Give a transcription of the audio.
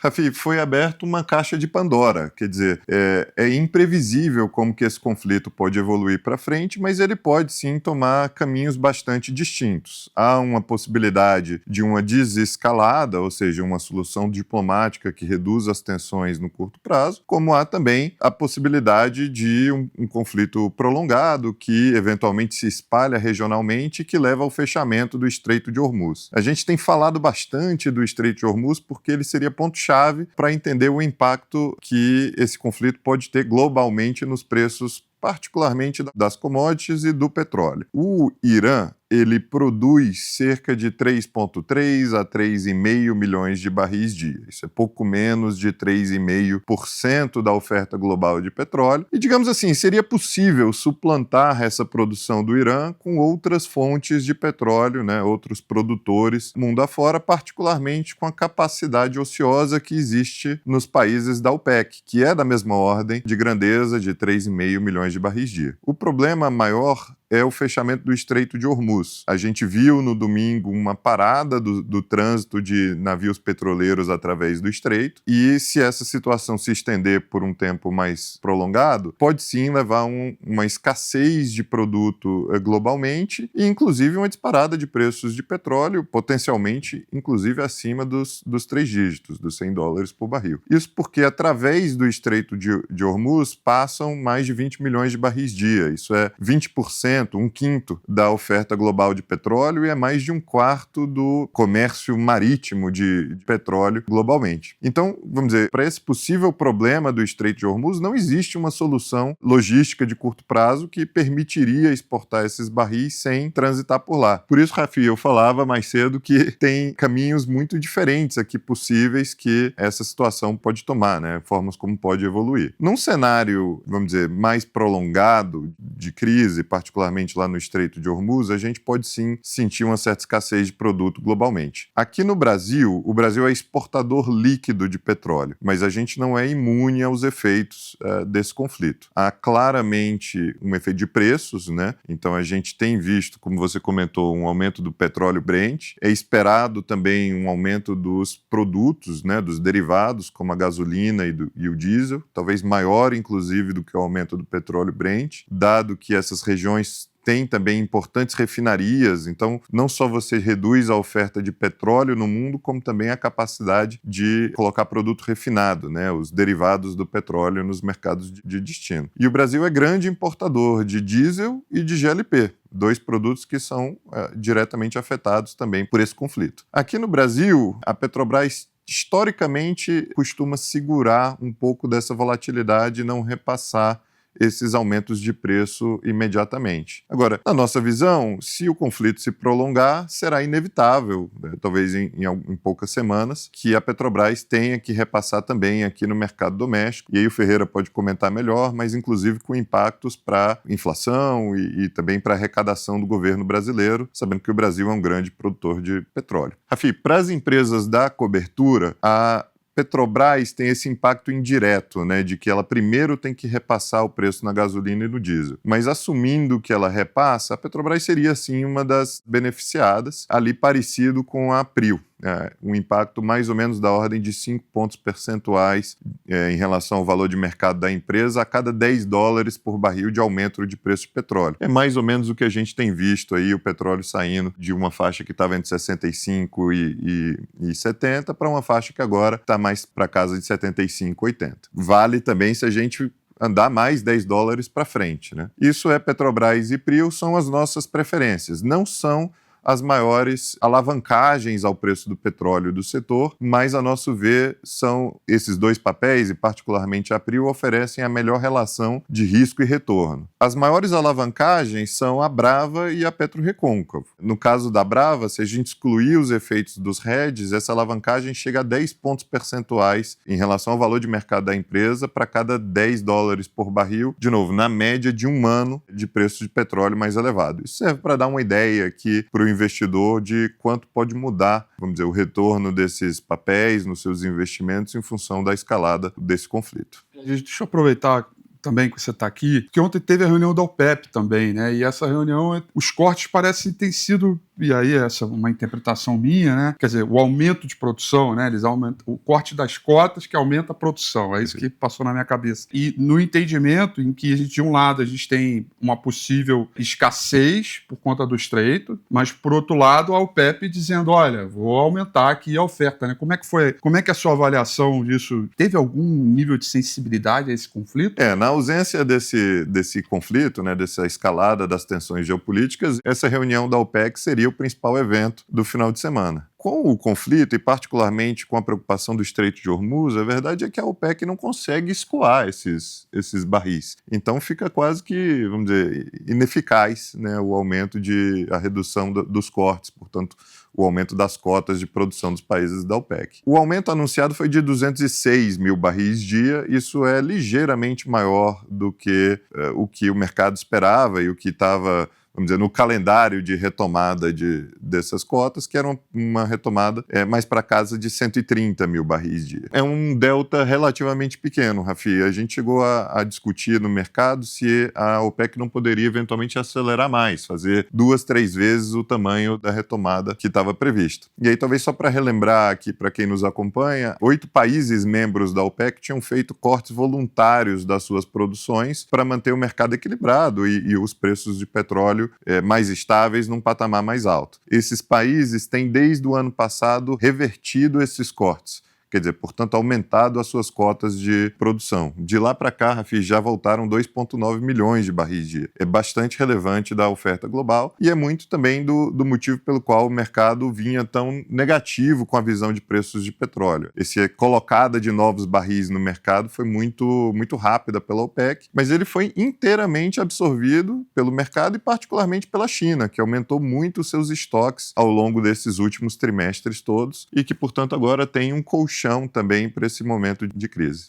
Rafi, foi aberta uma caixa de Pandora, quer dizer, é imprevisível como que esse conflito pode evoluir para frente, mas ele pode sim tomar caminhos bastante distintos. Há uma possibilidade de uma desescalada, ou seja, uma solução diplomática que reduza as tensões no curto prazo, como há também a possibilidade de um conflito prolongado que eventualmente se espalha regionalmente e que leva ao fechamento do Estreito de Hormuz. A gente tem falado bastante do Estreito de Hormuz porque ele seria ponto-chave para entender o impacto que esse conflito pode ter globalmente nos preços, particularmente das commodities e do petróleo. O Irã, ele produz cerca de 3,3 a 3,5 milhões de barris dia. Isso é pouco menos de 3,5% da oferta global de petróleo. E, digamos assim, seria possível suplantar essa produção do Irã com outras fontes de petróleo, né, outros produtores mundo afora, particularmente com a capacidade ociosa que existe nos países da OPEC, que é da mesma ordem de grandeza de 3,5 milhões de barris dia. O problema maior é o fechamento do Estreito de Hormuz. A gente viu no domingo uma parada do trânsito de navios petroleiros através do estreito, e se essa situação se estender por um tempo mais prolongado, pode sim levar a uma escassez de produto globalmente e inclusive uma disparada de preços de petróleo, potencialmente inclusive acima dos 3 dígitos, dos $100 por barril. Isso porque através do Estreito de Hormuz passam mais de 20 milhões de barris dia. Isso é 20%, um quinto da oferta global de petróleo e é mais de um quarto do comércio marítimo de petróleo globalmente. Então, vamos dizer, para esse possível problema do Estreito de Hormuz, não existe uma solução logística de curto prazo que permitiria exportar esses barris sem transitar por lá. Por isso, Rafi, eu falava mais cedo que tem caminhos muito diferentes aqui possíveis que essa situação pode tomar, né? Formas como pode evoluir. Num cenário, vamos dizer, mais prolongado de crise, particularmente lá no Estreito de Hormuz, a gente pode sim sentir uma certa escassez de produto globalmente. Aqui no Brasil, o Brasil é exportador líquido de petróleo, mas a gente não é imune aos efeitos desse conflito. Há claramente um efeito de preços, né? Então a gente tem visto, como você comentou, um aumento do petróleo Brent. É esperado também um aumento dos produtos, né, dos derivados, como a gasolina e o diesel, talvez maior, inclusive, do que o aumento do petróleo Brent, dado que essas regiões tem também importantes refinarias, então não só você reduz a oferta de petróleo no mundo, como também a capacidade de colocar produto refinado, né, os derivados do petróleo nos mercados de destino. E o Brasil é grande importador de diesel e de GLP, 2 produtos que são diretamente afetados também por esse conflito. Aqui no Brasil, a Petrobras historicamente costuma segurar um pouco dessa volatilidade e não repassar esses aumentos de preço imediatamente. Agora, na nossa visão, se o conflito se prolongar, será inevitável, né, talvez em poucas semanas, que a Petrobras tenha que repassar também aqui no mercado doméstico. E aí o Ferreira pode comentar melhor, mas inclusive com impactos para inflação e também para arrecadação do governo brasileiro, sabendo que o Brasil é um grande produtor de petróleo. Rafi, para as empresas da cobertura, a Petrobras tem esse impacto indireto, né, de que ela primeiro tem que repassar o preço na gasolina e no diesel. Mas assumindo que ela repassa, a Petrobras seria, sim, uma das beneficiadas, ali parecido com a Prio. Um impacto mais ou menos da ordem de 5 pontos percentuais em relação ao valor de mercado da empresa a cada $10 por barril de aumento de preço de petróleo. É mais ou menos o que a gente tem visto aí, o petróleo saindo de uma faixa que estava entre 65 e 70 para uma faixa que agora está mais para casa de 75, 80. Vale também se a gente andar mais $10 para frente, né? Isso é Petrobras e Prio, são as nossas preferências. Não são as maiores alavancagens ao preço do petróleo do setor, mas, a nosso ver, são esses 2 papéis, e particularmente a Prio, oferecem a melhor relação de risco e retorno. As maiores alavancagens são a Brava e a PetroRecôncavo. No caso da Brava, se a gente excluir os efeitos dos hedges, essa alavancagem chega a 10 pontos percentuais em relação ao valor de mercado da empresa para cada $10 por barril, de novo, na média de um ano de preço de petróleo mais elevado. Isso serve para dar uma ideia aqui para o investidor de quanto pode mudar, vamos dizer, o retorno desses papéis nos seus investimentos em função da escalada desse conflito. Deixa eu aproveitar também que você está aqui, porque ontem teve a reunião da OPEP também, né? E essa reunião, os cortes parecem ter sido e aí essa é uma interpretação minha, né? Quer dizer, o aumento de produção, né? Eles aumentam o corte das cotas que aumenta a produção. É isso que passou na minha cabeça. E no entendimento em que de um lado a gente tem uma possível escassez por conta do Estreito, mas por outro lado a OPEP dizendo, olha, vou aumentar aqui a oferta, né? Como é que é a sua avaliação disso? Teve algum nível de sensibilidade a esse conflito? Na ausência desse conflito, né, dessa escalada das tensões geopolíticas, essa reunião da OPEC seria o principal evento do final de semana. Com o conflito, e particularmente com a preocupação do Estreito de Hormuz, a verdade é que a OPEC não consegue escoar esses barris. Então fica quase que, vamos dizer, ineficaz, né, a redução dos cortes, portanto, o aumento das cotas de produção dos países da OPEC. O aumento anunciado foi de 206 mil barris dia, isso é ligeiramente maior do que o que o mercado esperava e o que estava, vamos dizer, no calendário de retomada dessas cotas, que era uma retomada mais para casa de 130 mil barris dia. É um delta relativamente pequeno, Rafi. A gente chegou a discutir no mercado se a OPEC não poderia eventualmente acelerar mais, fazer 2, 3 vezes o tamanho da retomada que estava prevista. E aí, talvez só para relembrar aqui para quem nos acompanha, 8 países membros da OPEC tinham feito cortes voluntários das suas produções para manter o mercado equilibrado e os preços de petróleo mais estáveis num patamar mais alto. Esses países têm, desde o ano passado, revertido esses cortes. Quer dizer, portanto, aumentado as suas cotas de produção. De lá para cá, Rafi, já voltaram 2,9 milhões de barris dia. É bastante relevante da oferta global e é muito também do motivo pelo qual o mercado vinha tão negativo com a visão de preços de petróleo. Essa colocada de novos barris no mercado foi muito, muito rápida pela OPEC, mas ele foi inteiramente absorvido pelo mercado e particularmente pela China, que aumentou muito os seus estoques ao longo desses últimos trimestres todos e que, portanto, agora tem um colchão também para esse momento de crise.